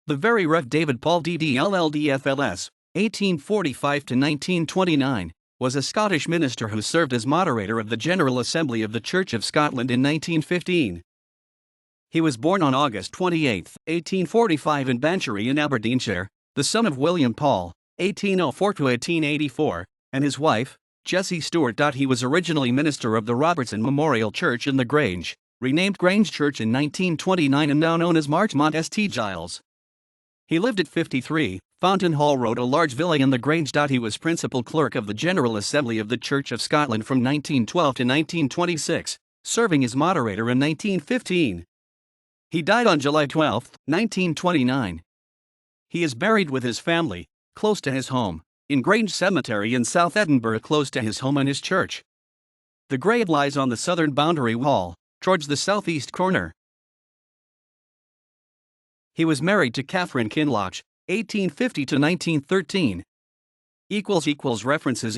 The Very Rev. David Paul DDLLDFLS, 1845 to 1929, was a Scottish minister who served as moderator of the General Assembly of the Church of Scotland in 1915. He was born on August 28, 1845 in Banchory in Aberdeenshire, the son of William Paul, 1804 to 1884, and his wife, Jessie Stewart. He was originally minister of the Robertson Memorial Church in the Grange, renamed Grange Church in 1929 and now known as Marchmont St. Giles. He lived at 53, Fountain Hall Road, a large villa in the Grange. He was principal clerk of the General Assembly of the Church of Scotland from 1912 to 1926, serving as moderator in 1915. He died on July 12, 1929. He is buried with his family, close to his home, in Grange Cemetery in South Edinburgh, close to his home and his church. The grave lies on the southern boundary wall, towards the southeast corner. He was married to Catherine Kinloch, 1850 to 1913. References